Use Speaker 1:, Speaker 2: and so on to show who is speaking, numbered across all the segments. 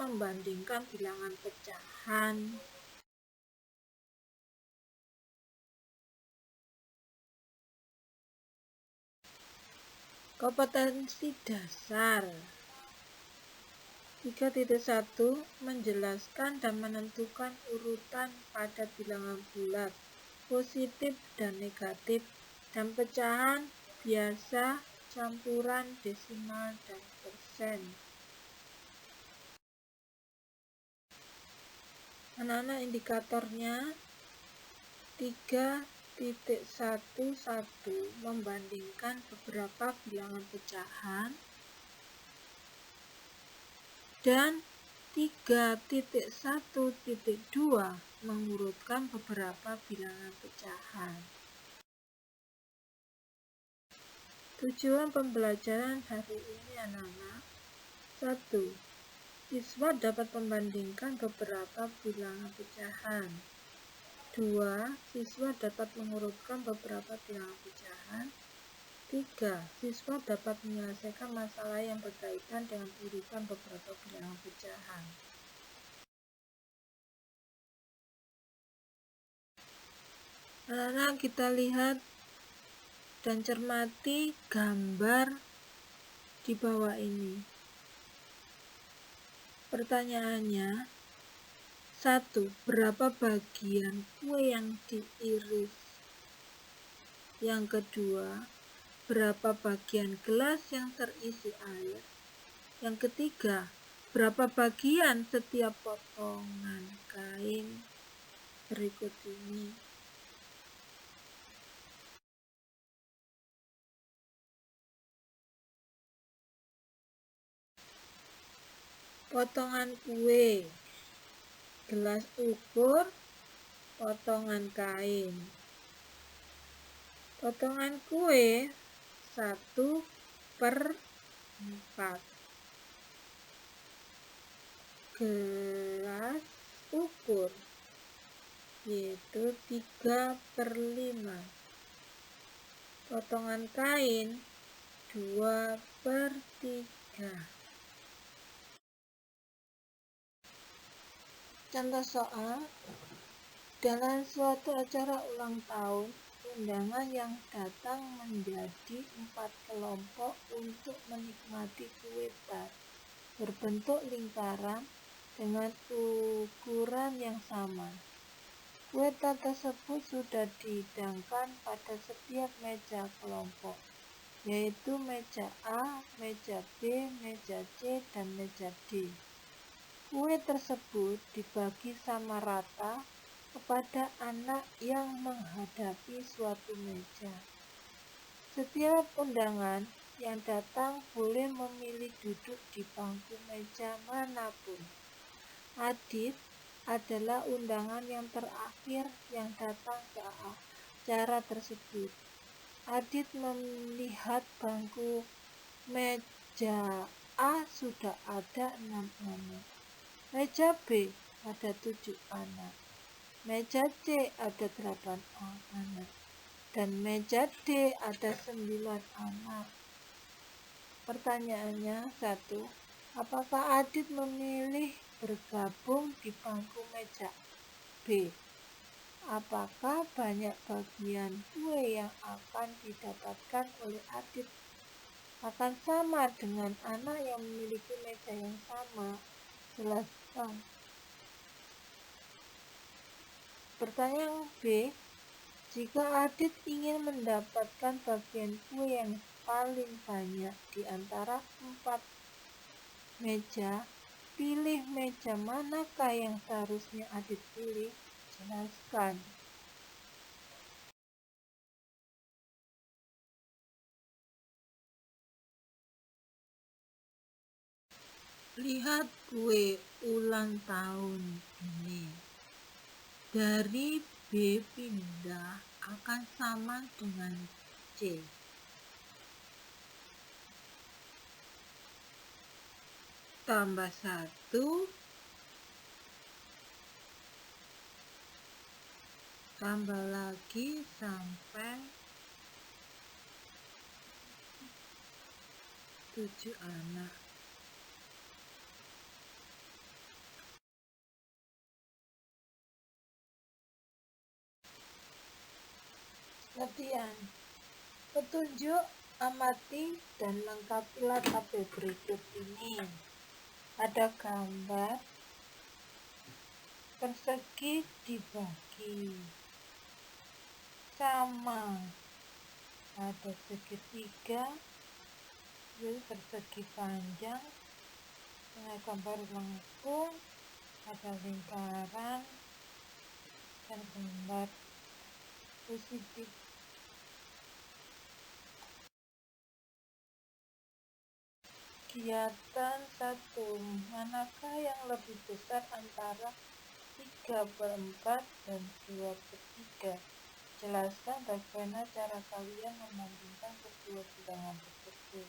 Speaker 1: membandingkan bilangan pecahan. Kompetensi dasar 3.1 menjelaskan dan menentukan urutan pada bilangan bulat, positif dan negatif, dan pecahan biasa, campuran, desimal, dan persen. Anak-anak, indikatornya 3.11 membandingkan beberapa bilangan pecahan, dan 3.1.2 mengurutkan beberapa bilangan pecahan. Tujuan pembelajaran hari ini anak-anak: 1. Siswa dapat membandingkan beberapa bilangan pecahan. 2. Siswa dapat mengurutkan beberapa bilangan pecahan. 3. Siswa dapat menyelesaikan masalah yang berkaitan dengan urutan beberapa bilangan pecahan. Anak-anak, kita lihat dan cermati gambar di bawah ini. Pertanyaannya, 1. Berapa bagian kue yang diiris? Yang kedua, berapa bagian gelas yang terisi air? Yang ketiga, berapa bagian setiap potongan kain berikut ini? Potongan kue, gelas ukur, potongan kain. Potongan kue 1/4. Gelas ukur yaitu 3/5. Potongan kain 2/3. Contoh soal: dalam suatu acara ulang tahun, undangan yang datang menjadi 4 kelompok untuk menikmati kue tart berbentuk lingkaran dengan ukuran yang sama. Kue tart tersebut sudah dihidangkan pada setiap meja kelompok, yaitu meja A, meja B, meja C, dan meja D. Kue tersebut dibagi sama rata kepada anak yang menghadapi suatu meja. Setiap undangan yang datang boleh memilih duduk di bangku meja manapun. Adit adalah undangan yang terakhir yang datang ke acara tersebut. Adit melihat bangku meja A sudah ada 6 anak. Meja B ada 7 anak. Meja C ada 8 anak. Dan meja D ada 9 anak. Pertanyaannya, 1. Apakah Adit memilih bergabung di bangku meja B? Apakah banyak bagian kue yang akan didapatkan oleh Adit akan sama dengan anak yang memiliki meja yang sama? Jelaskan. Pertanyaan B. Jika Adit ingin mendapatkan bagian kue yang paling banyak di antara 4 meja, pilih meja manakah yang seharusnya Adit pilih? Jelaskan. Lihat kue ulang tahun ini. Dari B pindah akan sama dengan C. Tambah 1, tambah lagi sampai 7 anak. Latihan. Petunjuk, amati dan lengkapilah tabel berikut ini. Ada gambar persegi dibagi sama, ada segitiga, persegi panjang, ada gambar lengkung, ada lingkaran, dan gambar positif. Kegiatan 1. Manakah yang lebih besar antara 3/4 dan 2/3? Jelaskan bagaimana cara kalian membandingkan kedua bilangan tersebut.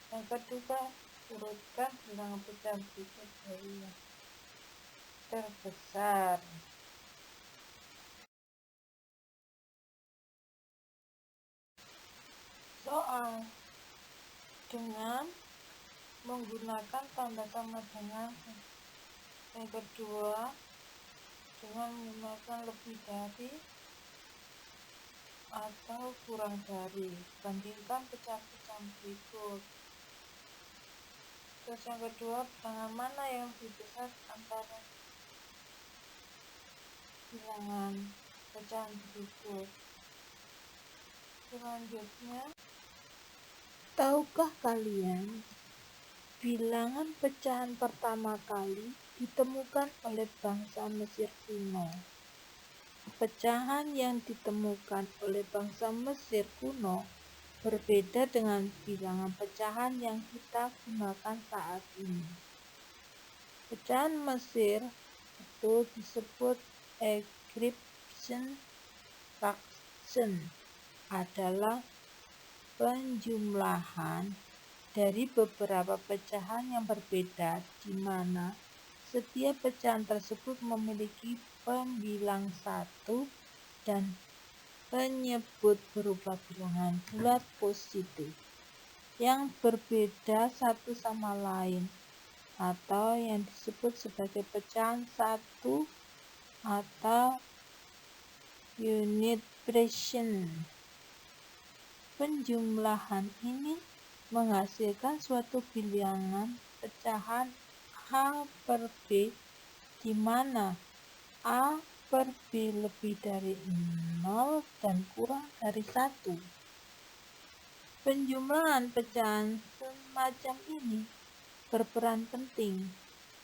Speaker 1: Yang kedua, urutkan bilangan pecahan berikut dari yang terbesar. Soal. Dengan menggunakan tanda sama dengan. Yang kedua, dengan menggunakan lebih dari atau kurang dari. Bandingkan pecahan-pecahan berikut. Terus yang kedua, bilangan mana yang lebih besar antara bilangan pecahan berikut. Selanjutnya, tahukah kalian bilangan pecahan pertama kali ditemukan oleh bangsa Mesir kuno? Pecahan yang ditemukan oleh bangsa Mesir kuno berbeda dengan bilangan pecahan yang kita gunakan saat ini. Pecahan Mesir itu disebut Egyptian fraction, adalah penjumlahan dari beberapa pecahan yang berbeda, di mana setiap pecahan tersebut memiliki pembilang 1 dan penyebut berupa bilangan bulat positif yang berbeda satu sama lain, atau yang disebut sebagai pecahan 1 atau unit fraction. Penjumlahan ini menghasilkan suatu bilangan pecahan A per B, di mana A per B lebih dari 0 dan kurang dari 1. Penjumlahan pecahan semacam ini berperan penting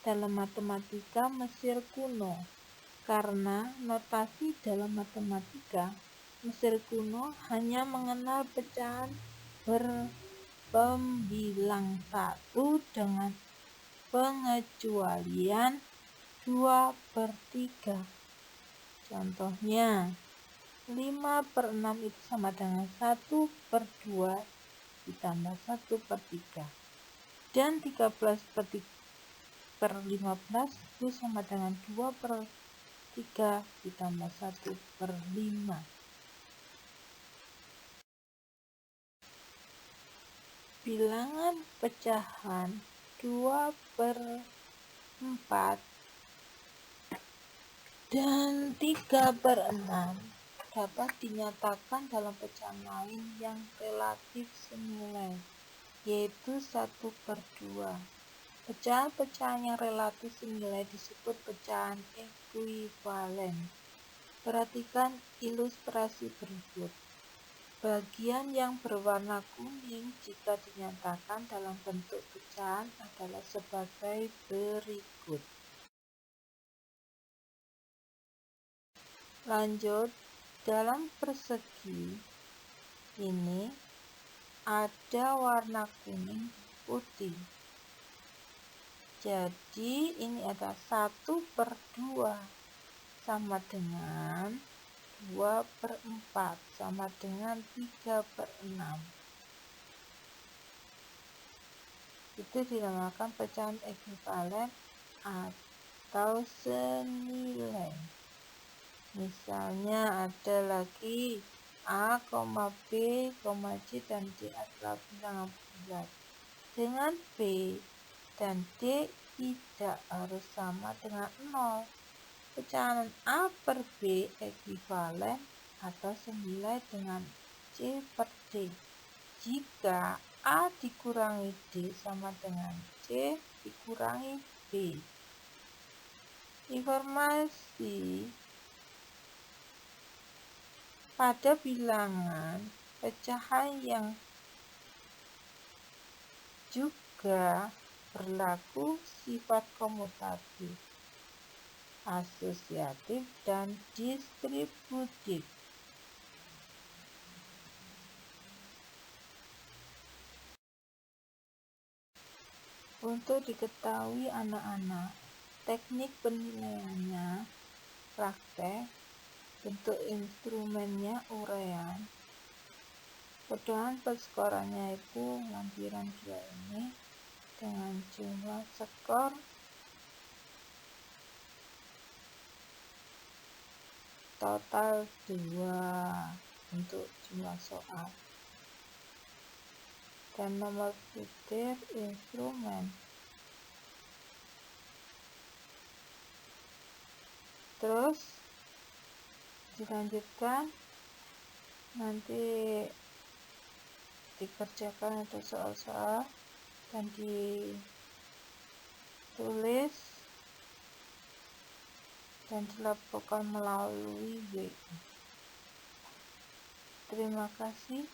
Speaker 1: dalam matematika Mesir kuno, karena notasi dalam matematika Mesir kuno hanya mengenal pecahan berpembilang 1 dengan pengecualian 2/3. Contohnya, 5/6 itu sama dengan 1/2 ditambah 1/3. Dan 13/15 itu sama dengan 2/3 ditambah 1/5. Bilangan pecahan 2/4 dan 3/6 dapat dinyatakan dalam pecahan lain yang relatif senilai, yaitu 1/2. Pecahan-pecahan yang relatif senilai disebut pecahan ekuivalen. Perhatikan ilustrasi berikut. Bagian yang berwarna kuning jika dinyatakan dalam bentuk pecahan adalah sebagai berikut. Lanjut, dalam persegi ini ada warna kuning putih. Jadi ini ada 1/2 sama dengan 2/4 sama dengan 3/6. Itu dinamakan pecahan ekuivalen atau senilai. Misalnya ada lagi A, B, C, dan D adalah bilangan bulat. Dengan B dan D tidak harus sama dengan 0. Pecahan A per B ekuivalen atau senilai dengan C per D. Jika A dikurangi D sama dengan C dikurangi B. Informasi pada bilangan pecahan yang juga berlaku sifat komutatif, asosiatif, dan distributif. Untuk diketahui anak-anak, teknik penilaiannya, praktek, bentuk instrumennya, uraian. Pedoman perskorannya itu lampiran 2 ini dengan jumlah skor total 2 untuk jumlah soal. Dan nomor butir instrumen. Terus dilanjutkan, nanti dikerjakan untuk soal-soal dan ditulis dan dilaporkan melalui WA. Terima kasih.